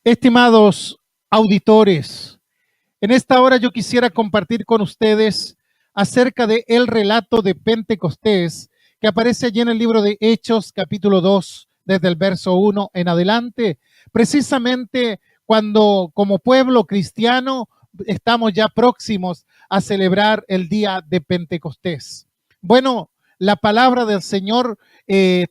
Estimados auditores, en esta hora yo quisiera compartir con ustedes acerca de el relato de Pentecostés que aparece allí en el libro de Hechos, capítulo 2, desde el verso 1 en adelante, precisamente cuando como pueblo cristiano estamos ya próximos a celebrar el día de Pentecostés. Bueno, la palabra del Señor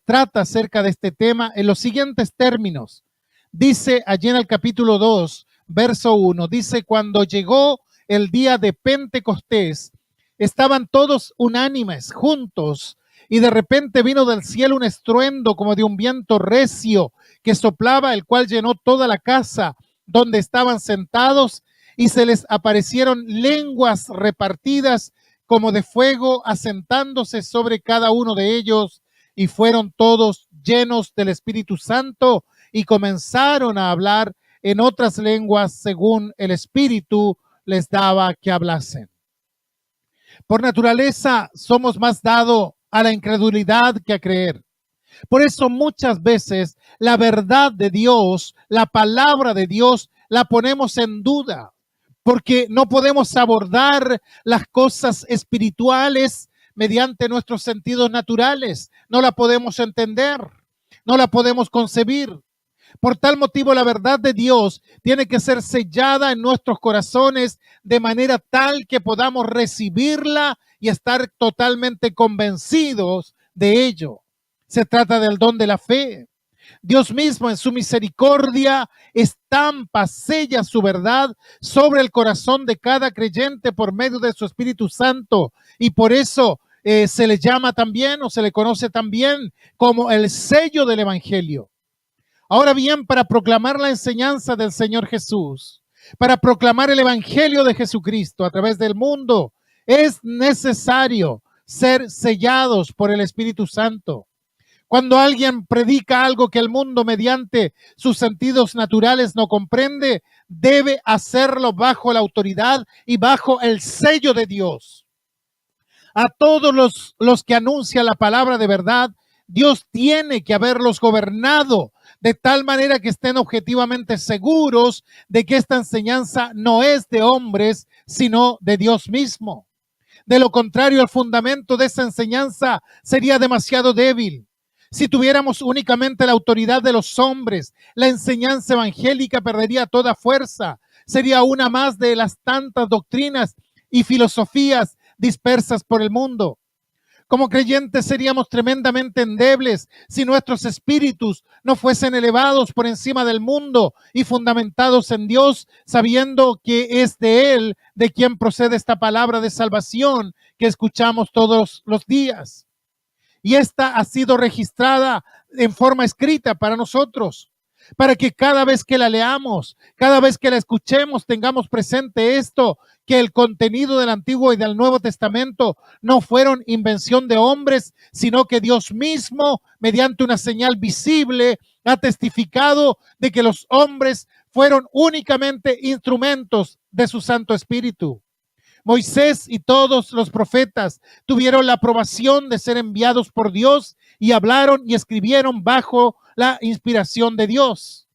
trata acerca de este tema en los siguientes términos. Dice allí en el capítulo 2, verso 1, dice, cuando llegó el día de Pentecostés, estaban todos unánimes, juntos, y de repente vino del cielo un estruendo como de un viento recio que soplaba, el cual llenó toda la casa donde estaban sentados, y se les aparecieron lenguas repartidas como de fuego, asentándose sobre cada uno de ellos, y fueron todos llenos del Espíritu Santo, y comenzaron a hablar en otras lenguas según el Espíritu les daba que hablasen. Por naturaleza somos más dados a la incredulidad que a creer. Por eso muchas veces la verdad de Dios, la palabra de Dios, la ponemos en duda, porque no podemos abordar las cosas espirituales mediante nuestros sentidos naturales. No la podemos entender, no la podemos concebir. Por tal motivo, la verdad de Dios tiene que ser sellada en nuestros corazones de manera tal que podamos recibirla y estar totalmente convencidos de ello. Se trata del don de la fe. Dios mismo en su misericordia estampa, sella su verdad sobre el corazón de cada creyente por medio de su Espíritu Santo. Y por eso se le llama también o se le conoce también como el sello del Evangelio. Ahora bien, para proclamar la enseñanza del Señor Jesús, para proclamar el Evangelio de Jesucristo a través del mundo, es necesario ser sellados por el Espíritu Santo. Cuando alguien predica algo que el mundo mediante sus sentidos naturales no comprende, debe hacerlo bajo la autoridad y bajo el sello de Dios. A todos los que anuncian la palabra de verdad, Dios tiene que haberlos gobernado de tal manera que estén objetivamente seguros de que esta enseñanza no es de hombres, sino de Dios mismo. De lo contrario, el fundamento de esa enseñanza sería demasiado débil. Si tuviéramos únicamente la autoridad de los hombres, la enseñanza evangélica perdería toda fuerza. Sería una más de las tantas doctrinas y filosofías dispersas por el mundo. Como creyentes seríamos tremendamente endebles si nuestros espíritus no fuesen elevados por encima del mundo y fundamentados en Dios, sabiendo que es de Él de quien procede esta palabra de salvación que escuchamos todos los días. Y esta ha sido registrada en forma escrita para nosotros, para que cada vez que la leamos, cada vez que la escuchemos, tengamos presente esto, que el contenido del Antiguo y del Nuevo Testamento no fueron invención de hombres, sino que Dios mismo, mediante una señal visible, ha testificado de que los hombres fueron únicamente instrumentos de su Santo Espíritu. Moisés y todos los profetas tuvieron la aprobación de ser enviados por Dios y hablaron y escribieron bajo la inspiración de Dios.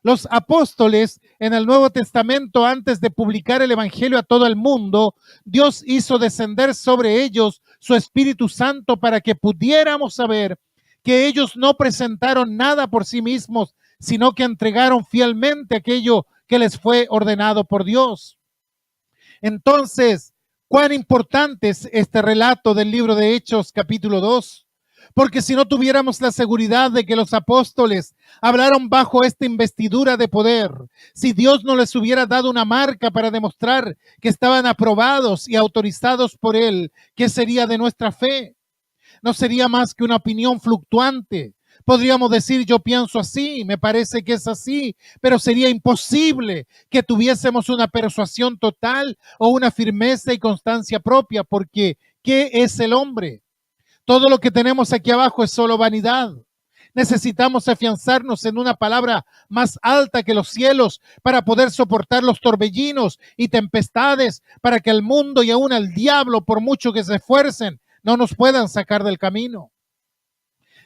Los apóstoles en el Nuevo Testamento, antes de publicar el Evangelio a todo el mundo, Dios hizo descender sobre ellos su Espíritu Santo para que pudiéramos saber que ellos no presentaron nada por sí mismos, sino que entregaron fielmente aquello que les fue ordenado por Dios. Entonces, ¿cuán importante es este relato del libro de Hechos, capítulo 2? Porque si no tuviéramos la seguridad de que los apóstoles hablaron bajo esta investidura de poder, si Dios no les hubiera dado una marca para demostrar que estaban aprobados y autorizados por Él, ¿qué sería de nuestra fe? No sería más que una opinión fluctuante. Podríamos decir, yo pienso así, me parece que es así, pero sería imposible que tuviésemos una persuasión total o una firmeza y constancia propia, porque ¿qué es el hombre? Todo lo que tenemos aquí abajo es solo vanidad. Necesitamos afianzarnos en una palabra más alta que los cielos para poder soportar los torbellinos y tempestades, para que el mundo y aún el diablo, por mucho que se esfuercen, no nos puedan sacar del camino.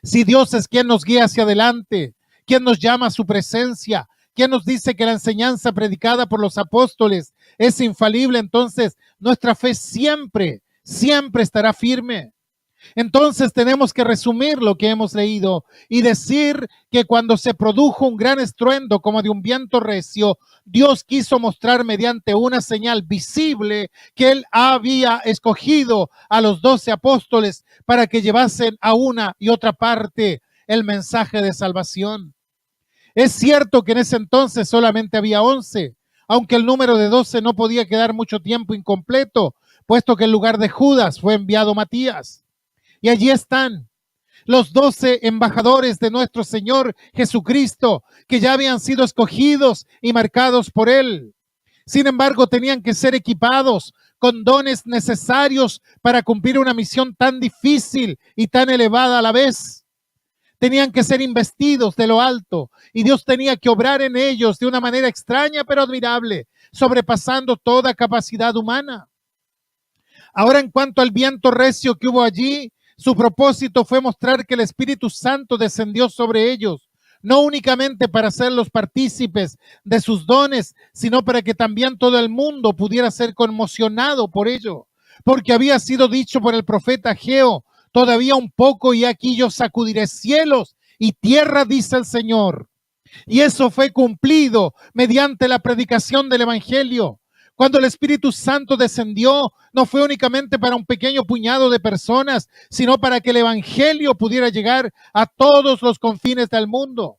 Si Dios es quien nos guía hacia adelante, quien nos llama a su presencia, ¿quién nos dice que la enseñanza predicada por los apóstoles es infalible? Entonces, nuestra fe siempre, siempre estará firme. Entonces tenemos que resumir lo que hemos leído y decir que cuando se produjo un gran estruendo como de un viento recio, Dios quiso mostrar mediante una señal visible que Él había escogido a los 12 apóstoles para que llevasen a una y otra parte el mensaje de salvación. Es cierto que en ese entonces solamente había 11, aunque el número de 12 no podía quedar mucho tiempo incompleto, puesto que en lugar de Judas fue enviado Matías. Y allí están los 12 embajadores de nuestro Señor Jesucristo, que ya habían sido escogidos y marcados por Él. Sin embargo, tenían que ser equipados con dones necesarios para cumplir una misión tan difícil y tan elevada a la vez. Tenían que ser investidos de lo alto y Dios tenía que obrar en ellos de una manera extraña pero admirable, sobrepasando toda capacidad humana. Ahora, en cuanto al viento recio que hubo allí, su propósito fue mostrar que el Espíritu Santo descendió sobre ellos, no únicamente para hacerlos partícipes de sus dones, sino para que también todo el mundo pudiera ser conmocionado por ello, porque había sido dicho por el profeta Ageo: todavía un poco y aquí yo sacudiré cielos y tierra, dice el Señor. Y eso fue cumplido mediante la predicación del Evangelio. Cuando el Espíritu Santo descendió, no fue únicamente para un pequeño puñado de personas, sino para que el Evangelio pudiera llegar a todos los confines del mundo.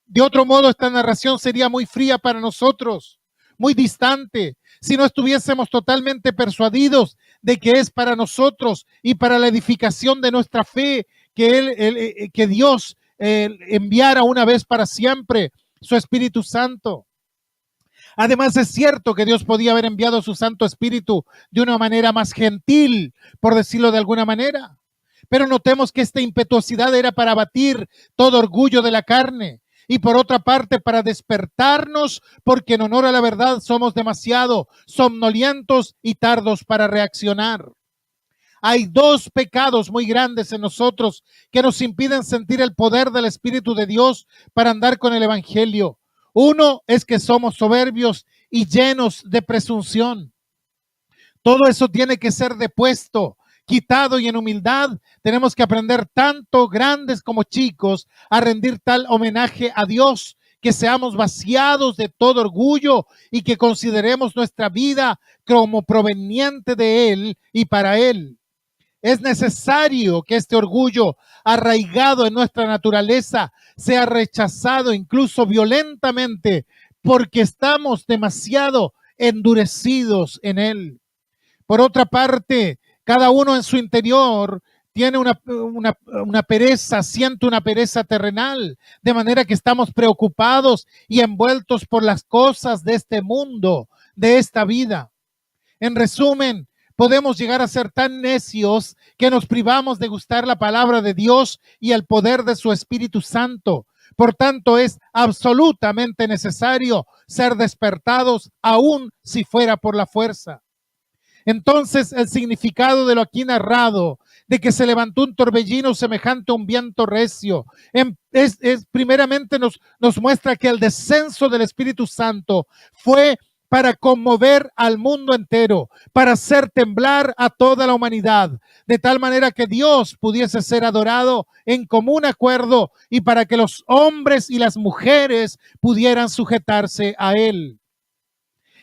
De otro modo, esta narración sería muy fría para nosotros, muy distante, si no estuviésemos totalmente persuadidos de que es para nosotros y para la edificación de nuestra fe que Dios enviara una vez para siempre su Espíritu Santo. Además, es cierto que Dios podía haber enviado su Santo Espíritu de una manera más gentil, por decirlo de alguna manera. Pero notemos que esta impetuosidad era para abatir todo orgullo de la carne y por otra parte para despertarnos, porque en honor a la verdad somos demasiado somnolientos y tardos para reaccionar. Hay dos pecados muy grandes en nosotros que nos impiden sentir el poder del Espíritu de Dios para andar con el Evangelio. Uno es que somos soberbios y llenos de presunción. Todo eso tiene que ser depuesto, quitado, y en humildad tenemos que aprender, tanto grandes como chicos, a rendir tal homenaje a Dios, que seamos vaciados de todo orgullo y que consideremos nuestra vida como proveniente de Él y para Él. Es necesario que este orgullo arraigado en nuestra naturaleza sea rechazado incluso violentamente, porque estamos demasiado endurecidos en él. Por otra parte, cada uno en su interior tiene una pereza, siente una pereza terrenal, de manera que estamos preocupados y envueltos por las cosas de este mundo, de esta vida. En resumen, podemos llegar a ser tan necios que nos privamos de gustar la palabra de Dios y el poder de su Espíritu Santo. Por tanto, es absolutamente necesario ser despertados, aun si fuera por la fuerza. Entonces, el significado de lo aquí narrado, de que se levantó un torbellino semejante a un viento recio, primeramente nos muestra que el descenso del Espíritu Santo fue para conmover al mundo entero, para hacer temblar a toda la humanidad, de tal manera que Dios pudiese ser adorado en común acuerdo y para que los hombres y las mujeres pudieran sujetarse a Él.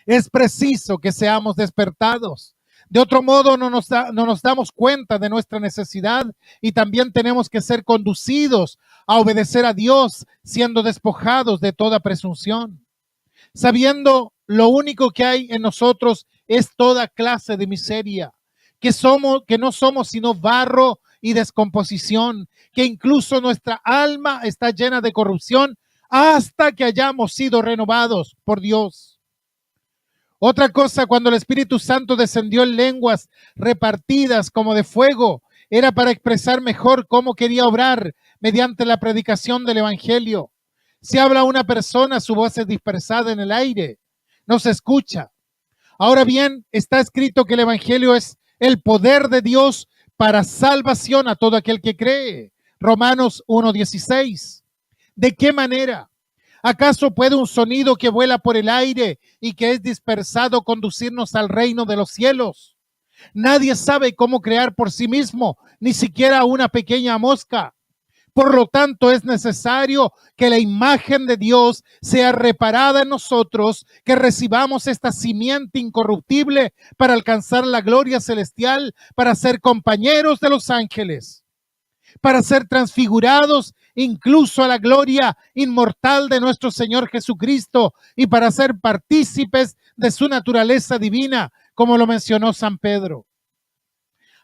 Es preciso que seamos despertados. De otro modo, no nos damos cuenta de nuestra necesidad y también tenemos que ser conducidos a obedecer a Dios, siendo despojados de toda presunción, sabiendo lo único que hay en nosotros es toda clase de miseria, que no somos sino barro y descomposición, que incluso nuestra alma está llena de corrupción hasta que hayamos sido renovados por Dios. Otra cosa, cuando el Espíritu Santo descendió en lenguas repartidas como de fuego, era para expresar mejor cómo quería obrar mediante la predicación del Evangelio. Si habla una persona, su voz es dispersada en el aire, no se escucha. Ahora bien, está escrito que el Evangelio es el poder de Dios para salvación a todo aquel que cree. Romanos 1:16. ¿De qué manera? ¿Acaso puede un sonido que vuela por el aire y que es dispersado conducirnos al reino de los cielos? Nadie sabe cómo crear por sí mismo, ni siquiera una pequeña mosca. Por lo tanto, es necesario que la imagen de Dios sea reparada en nosotros, que recibamos esta simiente incorruptible para alcanzar la gloria celestial, para ser compañeros de los ángeles, para ser transfigurados incluso a la gloria inmortal de nuestro Señor Jesucristo y para ser partícipes de su naturaleza divina, como lo mencionó San Pedro.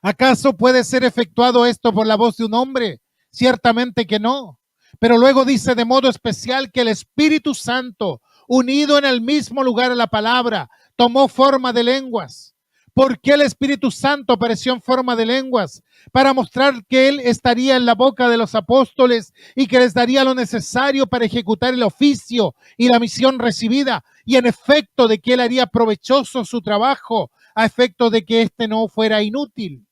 ¿Acaso puede ser efectuado esto por la voz de un hombre? Ciertamente que no. Pero luego dice de modo especial que el Espíritu Santo, unido en el mismo lugar a la palabra, tomó forma de lenguas. ¿Por qué el Espíritu Santo apareció en forma de lenguas? Para mostrar que Él estaría en la boca de los apóstoles y que les daría lo necesario para ejecutar el oficio y la misión recibida, y en efecto de que Él haría provechoso su trabajo, a efecto de que éste no fuera inútil.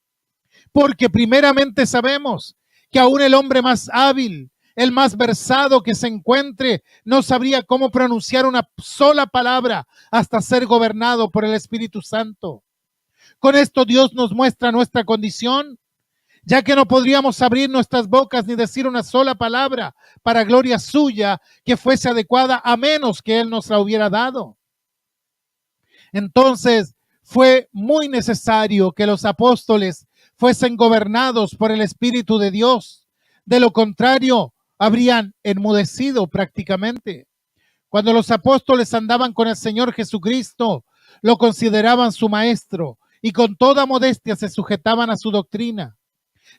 Porque primeramente sabemos que aún el hombre más hábil, el más versado que se encuentre, no sabría cómo pronunciar una sola palabra hasta ser gobernado por el Espíritu Santo. Con esto Dios nos muestra nuestra condición, ya que no podríamos abrir nuestras bocas ni decir una sola palabra para gloria suya que fuese adecuada, a menos que Él nos la hubiera dado. Entonces fue muy necesario que los apóstoles fuesen gobernados por el Espíritu de Dios. De lo contrario, habrían enmudecido prácticamente. Cuando los apóstoles andaban con el Señor Jesucristo, lo consideraban su maestro y con toda modestia se sujetaban a su doctrina.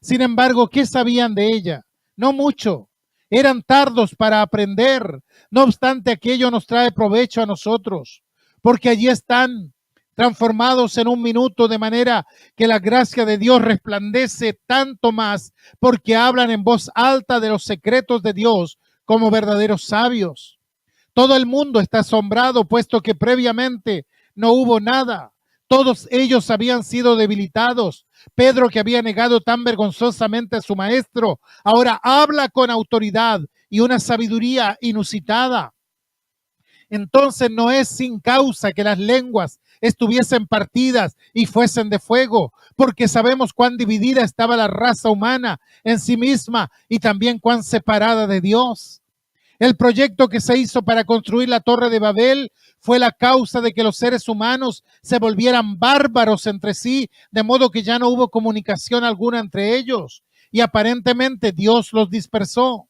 Sin embargo, ¿qué sabían de ella? No mucho. Eran tardos para aprender. No obstante, aquello nos trae provecho a nosotros, porque allí están transformados en un minuto, de manera que la gracia de Dios resplandece tanto más, porque hablan en voz alta de los secretos de Dios como verdaderos sabios. Todo el mundo está asombrado, puesto que previamente no hubo nada. Todos ellos habían sido debilitados. Pedro, que había negado tan vergonzosamente a su maestro, ahora habla con autoridad y una sabiduría inusitada. Entonces no es sin causa que las lenguas estuviesen partidas y fuesen de fuego, porque sabemos cuán dividida estaba la raza humana en sí misma y también cuán separada de Dios. El proyecto que se hizo para construir la Torre de Babel fue la causa de que los seres humanos se volvieran bárbaros entre sí, de modo que ya no hubo comunicación alguna entre ellos y aparentemente Dios los dispersó.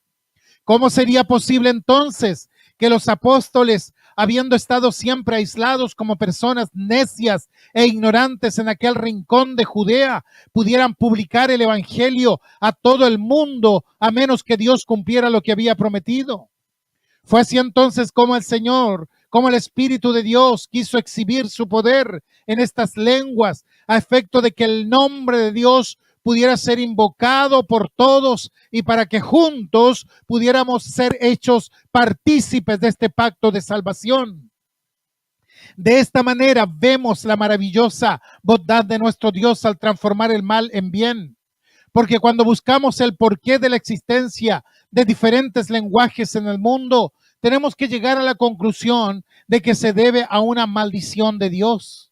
¿Cómo sería posible entonces que los apóstoles, habiendo estado siempre aislados como personas necias e ignorantes en aquel rincón de Judea, pudieran publicar el evangelio a todo el mundo, a menos que Dios cumpliera lo que había prometido? Fue así entonces como el Señor, como el Espíritu de Dios quiso exhibir su poder en estas lenguas, a efecto de que el nombre de Dios pudiera ser invocado por todos y para que juntos pudiéramos ser hechos partícipes de este pacto de salvación. De esta manera vemos la maravillosa bondad de nuestro Dios al transformar el mal en bien. Porque cuando buscamos el porqué de la existencia de diferentes lenguajes en el mundo, tenemos que llegar a la conclusión de que se debe a una maldición de Dios.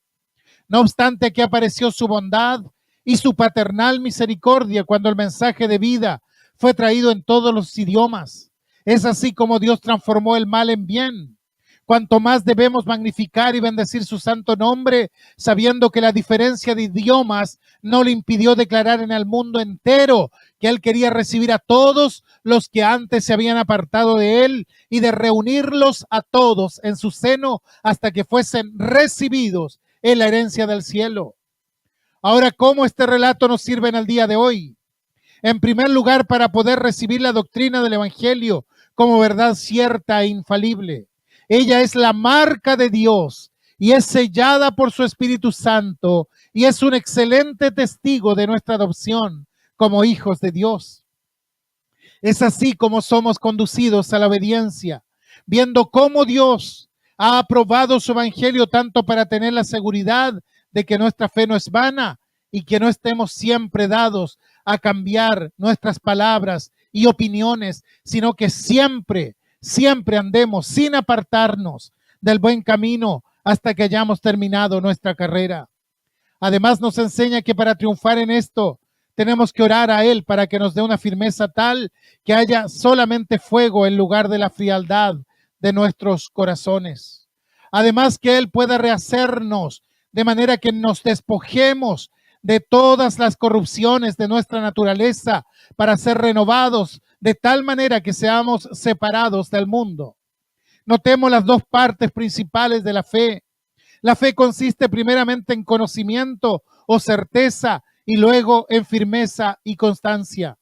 No obstante, aquí apareció su bondad y su paternal misericordia cuando el mensaje de vida fue traído en todos los idiomas. Es así como Dios transformó el mal en bien. Cuanto más debemos magnificar y bendecir su santo nombre, sabiendo que la diferencia de idiomas no le impidió declarar en el mundo entero que Él quería recibir a todos los que antes se habían apartado de Él y de reunirlos a todos en su seno hasta que fuesen recibidos en la herencia del cielo. Ahora, ¿cómo este relato nos sirve en el día de hoy? En primer lugar, para poder recibir la doctrina del Evangelio como verdad cierta e infalible. Ella es la marca de Dios y es sellada por su Espíritu Santo y es un excelente testigo de nuestra adopción como hijos de Dios. Es así como somos conducidos a la obediencia, viendo cómo Dios ha aprobado su Evangelio tanto para tener la seguridad de que nuestra fe no es vana y que no estemos siempre dados a cambiar nuestras palabras y opiniones, sino que siempre siempre andemos sin apartarnos del buen camino hasta que hayamos terminado nuestra carrera. Además, nos enseña que para triunfar en esto, tenemos que orar a Él para que nos dé una firmeza tal que haya solamente fuego en lugar de la frialdad de nuestros corazones. Además, que Él pueda rehacernos de manera que nos despojemos de todas las corrupciones de nuestra naturaleza para ser renovados de tal manera que seamos separados del mundo. Notemos las dos partes principales de la fe. La fe consiste primeramente en conocimiento o certeza y luego en firmeza y constancia.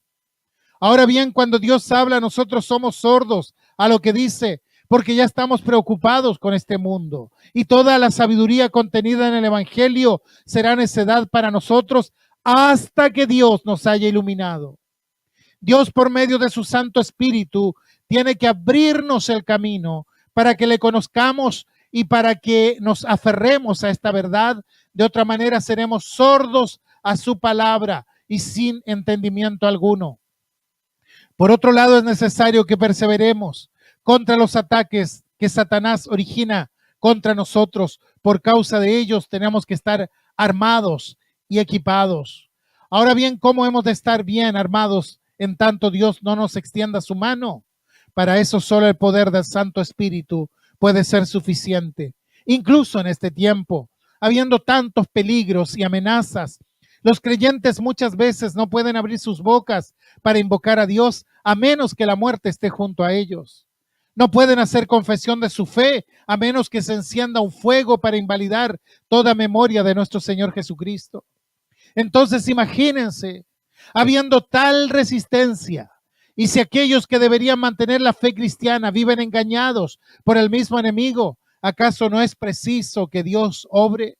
Ahora bien, cuando Dios habla, nosotros somos sordos a lo que dice, porque ya estamos preocupados con este mundo. Y toda la sabiduría contenida en el Evangelio será necedad para nosotros hasta que Dios nos haya iluminado. Dios, por medio de su Santo Espíritu, tiene que abrirnos el camino para que le conozcamos y para que nos aferremos a esta verdad. De otra manera seremos sordos a su palabra y sin entendimiento alguno. Por otro lado, es necesario que perseveremos contra los ataques que Satanás origina contra nosotros. Por causa de ellos tenemos que estar armados y equipados. Ahora bien, ¿cómo hemos de estar bien armados en tanto Dios no nos extienda su mano? Para eso solo el poder del Santo Espíritu puede ser suficiente. Incluso en este tiempo, habiendo tantos peligros y amenazas, los creyentes muchas veces no pueden abrir sus bocas para invocar a Dios a menos que la muerte esté junto a ellos. No pueden hacer confesión de su fe a menos que se encienda un fuego para invalidar toda memoria de nuestro Señor Jesucristo. Entonces imagínense, habiendo tal resistencia, y si aquellos que deberían mantener la fe cristiana viven engañados por el mismo enemigo, ¿acaso no es preciso que Dios obre?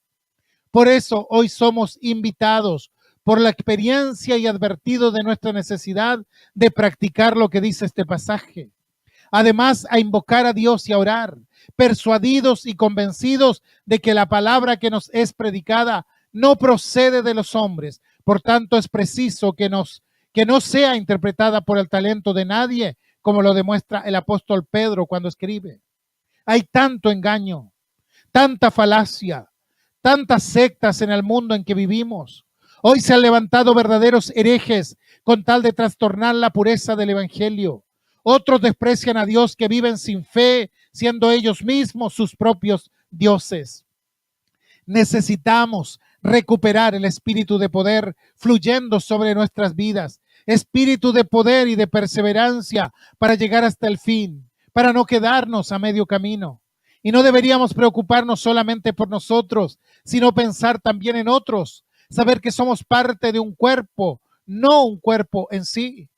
Por eso hoy somos invitados por la experiencia y advertidos de nuestra necesidad de practicar lo que dice este pasaje. Además, a invocar a Dios y a orar, persuadidos y convencidos de que la palabra que nos es predicada no procede de los hombres. Por tanto, es preciso que no sea interpretada por el talento de nadie, como lo demuestra el apóstol Pedro cuando escribe. Hay tanto engaño, tanta falacia, tantas sectas en el mundo en que vivimos. Hoy se han levantado verdaderos herejes con tal de trastornar la pureza del Evangelio. Otros desprecian a Dios que viven sin fe, siendo ellos mismos sus propios dioses. Necesitamos recuperar el espíritu de poder fluyendo sobre nuestras vidas, espíritu de poder y de perseverancia para llegar hasta el fin, para no quedarnos a medio camino. Y no deberíamos preocuparnos solamente por nosotros, sino pensar también en otros, saber que somos parte de un cuerpo, no un cuerpo en sí.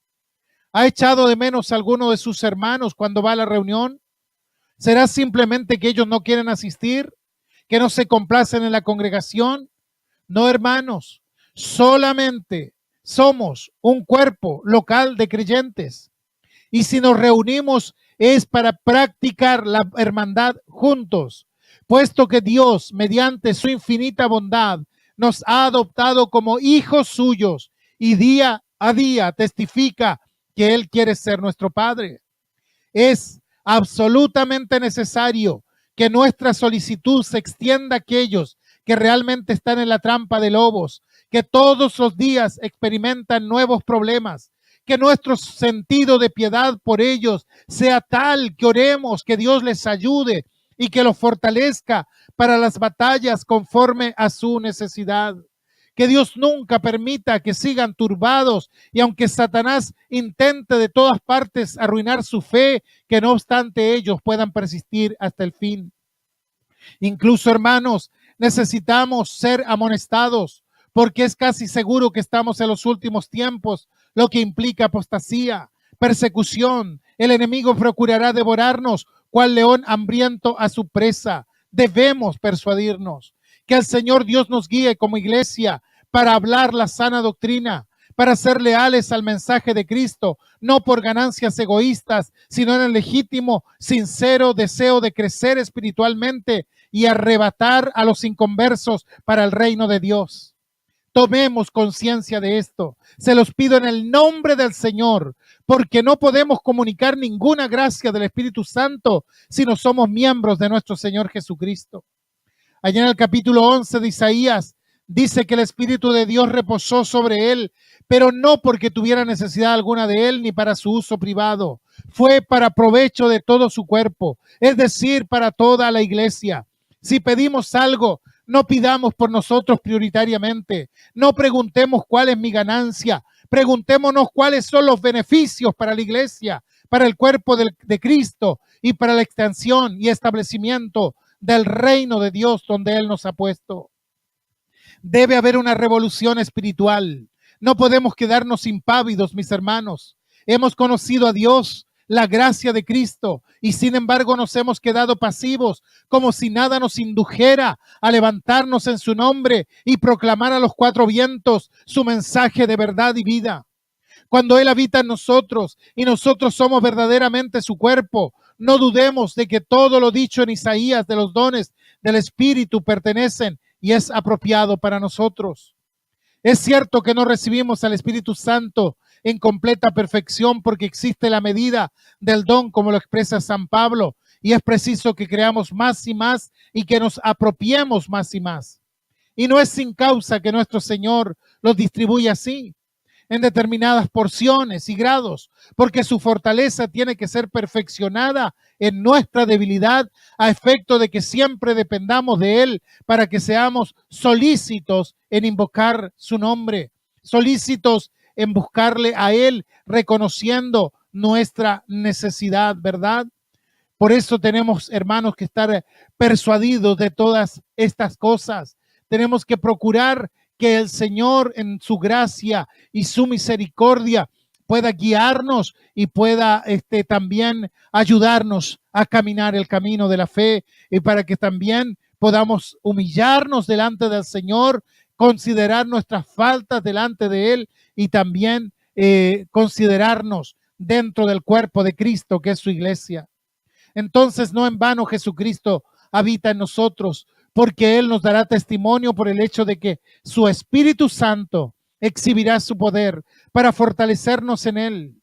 ¿Ha echado de menos a alguno de sus hermanos cuando va a la reunión? ¿Será simplemente que ellos no quieren asistir? ¿Que no se complacen en la congregación? No, hermanos, solamente somos un cuerpo local de creyentes. Y si nos reunimos es para practicar la hermandad juntos, puesto que Dios, mediante su infinita bondad, nos ha adoptado como hijos suyos y día a día testifica que Él quiere ser nuestro Padre. Es absolutamente necesario que nuestra solicitud se extienda a aquellos que realmente están en la trampa de lobos, que todos los días experimentan nuevos problemas, que nuestro sentido de piedad por ellos sea tal que oremos que Dios les ayude y que los fortalezca para las batallas conforme a su necesidad. Que Dios nunca permita que sigan turbados y aunque Satanás intente de todas partes arruinar su fe, que no obstante ellos puedan persistir hasta el fin. Incluso, hermanos, necesitamos ser amonestados porque es casi seguro que estamos en los últimos tiempos, lo que implica apostasía, persecución. El enemigo procurará devorarnos cual león hambriento a su presa. Debemos persuadirnos que el Señor Dios nos guíe como iglesia para hablar la sana doctrina, para ser leales al mensaje de Cristo, no por ganancias egoístas, sino en el legítimo, sincero deseo de crecer espiritualmente y arrebatar a los inconversos para el reino de Dios. Tomemos conciencia de esto. Se los pido en el nombre del Señor, porque no podemos comunicar ninguna gracia del Espíritu Santo si no somos miembros de nuestro Señor Jesucristo. Allá en el capítulo 11 de Isaías dice que el Espíritu de Dios reposó sobre él, pero no porque tuviera necesidad alguna de él ni para su uso privado. Fue para provecho de todo su cuerpo, es decir, para toda la iglesia. Si pedimos algo, no pidamos por nosotros prioritariamente. No preguntemos cuál es mi ganancia. Preguntémonos cuáles son los beneficios para la iglesia, para el cuerpo de Cristo y para la extensión y establecimiento del reino de Dios donde Él nos ha puesto. Debe haber una revolución espiritual. No podemos quedarnos impávidos, mis hermanos. Hemos conocido a Dios, la gracia de Cristo, y sin embargo nos hemos quedado pasivos, como si nada nos indujera a levantarnos en su nombre y proclamar a los cuatro vientos su mensaje de verdad y vida. Cuando Él habita en nosotros y nosotros somos verdaderamente su cuerpo, no dudemos de que todo lo dicho en Isaías de los dones del Espíritu pertenecen y es apropiado para nosotros. Es cierto que no recibimos al Espíritu Santo en completa perfección porque existe la medida del don, como lo expresa San Pablo, y es preciso que creamos más y más y que nos apropiemos más y más. Y no es sin causa que nuestro Señor los distribuye así, en determinadas porciones y grados, porque su fortaleza tiene que ser perfeccionada en nuestra debilidad, a efecto de que siempre dependamos de Él para que seamos solícitos en invocar su nombre, solícitos en buscarle a Él, reconociendo nuestra necesidad, ¿verdad? Por eso tenemos, hermanos, que estar persuadidos de todas estas cosas. Tenemos que procurar que el Señor en su gracia y su misericordia pueda guiarnos y pueda también ayudarnos a caminar el camino de la fe, y para que también podamos humillarnos delante del Señor, considerar nuestras faltas delante de Él y también considerarnos dentro del cuerpo de Cristo, que es su iglesia. Entonces, no en vano Jesucristo habita en nosotros, porque Él nos dará testimonio por el hecho de que su Espíritu Santo exhibirá su poder para fortalecernos en Él,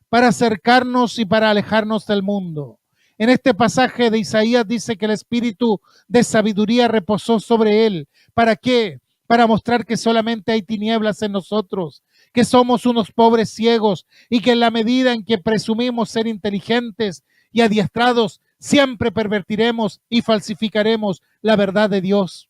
para acercarnos y para alejarnos del mundo. En este pasaje de Isaías dice que el Espíritu de sabiduría reposó sobre Él. ¿Para qué? Para mostrar que solamente hay tinieblas en nosotros, que somos unos pobres ciegos y que en la medida en que presumimos ser inteligentes y adiestrados, siempre pervertiremos y falsificaremos la verdad de Dios,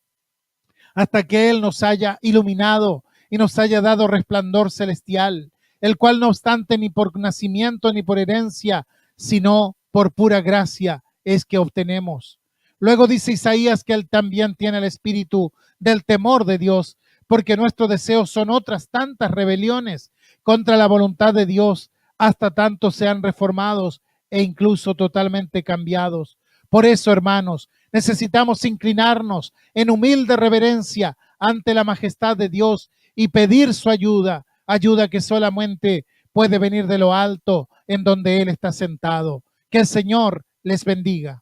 hasta que Él nos haya iluminado y nos haya dado resplandor celestial, el cual no obstante ni por nacimiento ni por herencia, sino por pura gracia es que obtenemos. Luego dice Isaías que Él también tiene el espíritu del temor de Dios, porque nuestros deseos son otras tantas rebeliones contra la voluntad de Dios, hasta tanto sean reformados e incluso totalmente cambiados. Por eso, hermanos, necesitamos inclinarnos en humilde reverencia ante la majestad de Dios y pedir su ayuda, ayuda que solamente puede venir de lo alto, en donde Él está sentado. Que el Señor les bendiga.